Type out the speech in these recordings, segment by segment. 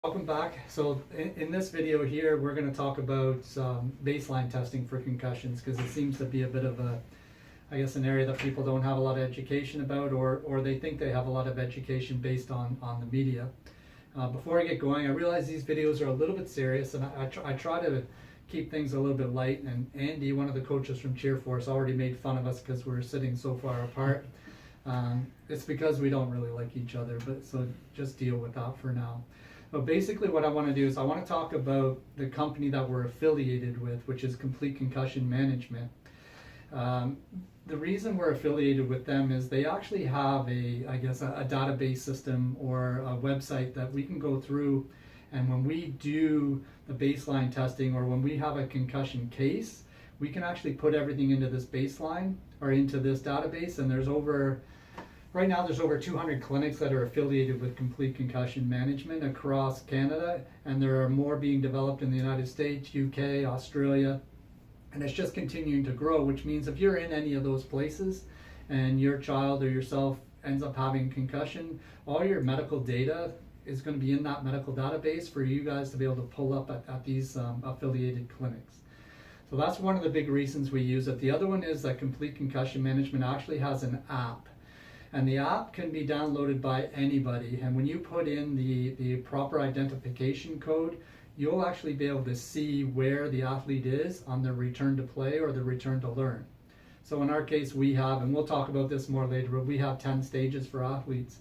Welcome back. So in this video here, we're going to talk about baseline testing for concussions because it seems to be a bit of an area that people don't have a lot of education about, or they think they have a lot of education based on the media. Before I get going, I realize these videos are a little bit serious, and I try to keep things a little bit light. And Andy, one of the coaches from Cheer Force, already made fun of us because we're sitting so far apart. It's because we don't really like each other, but so just deal with that for now. But basically what I want to do is I want to talk about the company that we're affiliated with, which is Complete Concussion Management. The reason we're affiliated with them is they actually have a database system or a website that we can go through, and when we do the baseline testing or when we have a concussion case, we can actually put everything into this baseline or into this database, and right now there's over 200 clinics that are affiliated with Complete Concussion Management across Canada, and there are more being developed in the United States, UK, Australia, and it's just continuing to grow, which means if you're in any of those places and your child or yourself ends up having concussion, all your medical data is going to be in that medical database for you guys to be able to pull up at these affiliated clinics. So that's one of the big reasons we use it. The other one is that Complete Concussion Management actually has an app. And the app can be downloaded by anybody. And when you put in the proper identification code, you'll actually be able to see where the athlete is on the return to play or the return to learn. So in our case, we have, and we'll talk about this more later, but we have 10 stages for athletes.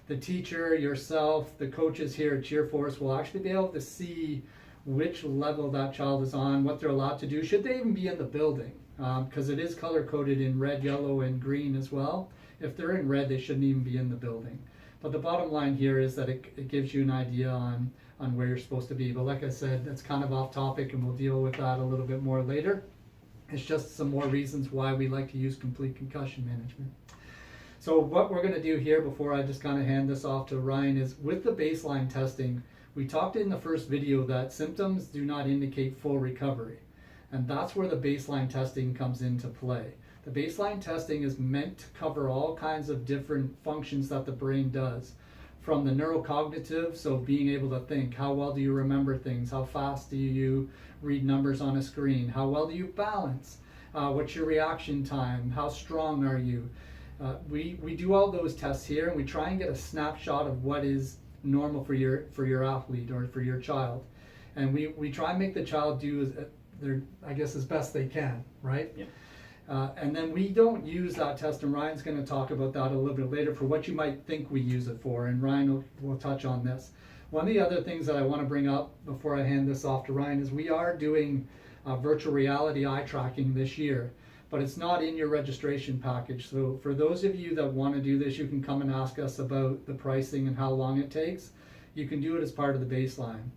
The teacher, yourself, the coaches here at Cheer Force will actually be able to see which level that child is on, what they're allowed to do, should they even be in the building, because it is color coded in red, yellow, and green as well. If they're in red, they shouldn't even be in the building. But the bottom line here is that it gives you an idea on where you're supposed to be. But like I said, it's kind of off topic, and we'll deal with that a little bit more later. It's just some more reasons why we like to use Complete Concussion Management. So what we're going to do here before I just kind of hand this off to Ryan is with the baseline testing, we talked in the first video that symptoms do not indicate full recovery. And that's where the baseline testing comes into play. The baseline testing is meant to cover all kinds of different functions that the brain does. From the neurocognitive, so being able to think, how well do you remember things? How fast do you read numbers on a screen? How well do you balance? What's your reaction time? How strong are you? We do all those tests here, and we try and get a snapshot of what is normal for your athlete or for your child. And we try and make the child do as best they can, right? Yeah. And then we don't use that test, and Ryan's going to talk about that a little bit later for what you might think we use it for, and Ryan will touch on this. One of the other things that I want to bring up before I hand this off to Ryan is we are doing virtual reality eye tracking this year, but it's not in your registration package. So for those of you that want to do this, you can come and ask us about the pricing and how long it takes. You can do it as part of the baseline.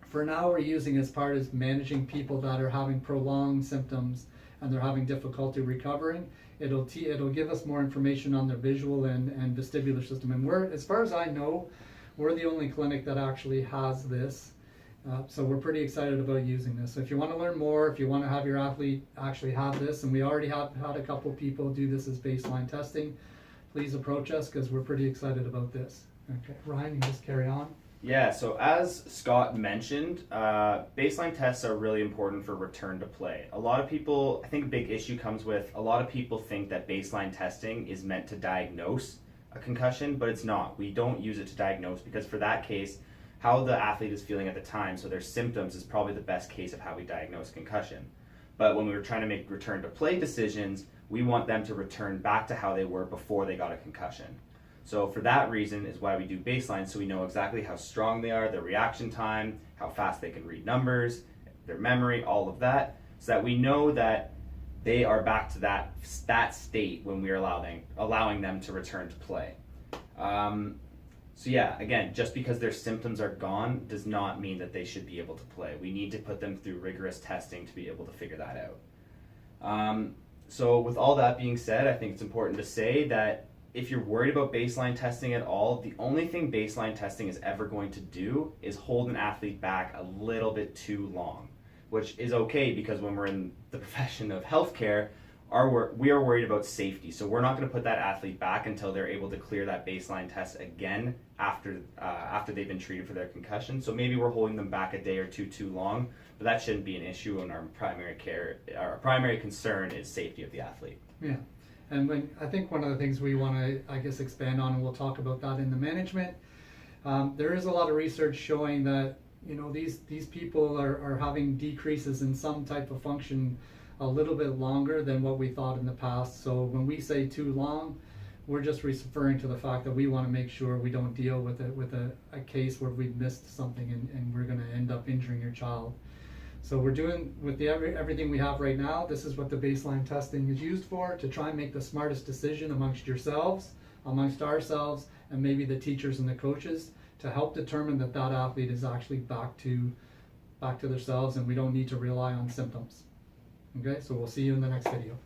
For now, we're using it as part of managing people that are having prolonged symptoms and they're having difficulty recovering. It'll give us more information on their visual and vestibular system. And as far as I know, we're the only clinic that actually has this. So we're pretty excited about using this. So if you want to learn more, if you want to have your athlete actually have this, and we already have had a couple people do this as baseline testing, please approach us because we're pretty excited about this. Okay, Ryan, you can just carry on. Yeah, so as Scott mentioned, baseline tests are really important for return to play. A lot of people, I think a big issue comes with, a lot of people think that baseline testing is meant to diagnose a concussion, but it's not. We don't use it to diagnose because for that case, how the athlete is feeling at the time, so their symptoms is probably the best case of how we diagnose concussion. But when we were trying to make return to play decisions, we want them to return back to how they were before they got a concussion. So for that reason is why we do baseline, so we know exactly how strong they are, their reaction time, how fast they can read numbers, their memory, all of that, so that we know that they are back to that state when we are allowing them to return to play. So yeah, again, just because their symptoms are gone does not mean that they should be able to play. We need to put them through rigorous testing to be able to figure that out. So with all that being said, I think it's important to say that if you're worried about baseline testing at all, the only thing baseline testing is ever going to do is hold an athlete back a little bit too long, which is okay because when we're in the profession of healthcare, we are worried about safety. So we're not going to put that athlete back until they're able to clear that baseline test again after they've been treated for their concussion. So maybe we're holding them back a day or two too long, but that shouldn't be an issue. And our primary concern is safety of the athlete. Yeah. And I think one of the things we want to, I guess, expand on, and we'll talk about that in the management, there is a lot of research showing that, you know, these people are having decreases in some type of function a little bit longer than what we thought in the past. So when we say too long, we're just referring to the fact that we want to make sure we don't deal with a case where we've missed something and we're going to end up injuring your child. So we're doing with everything we have right now. This is what the baseline testing is used for, to try and make the smartest decision amongst yourselves, amongst ourselves, and maybe the teachers and the coaches, to help determine that athlete is actually back to themselves, and we don't need to rely on symptoms. Okay, so we'll see you in the next video.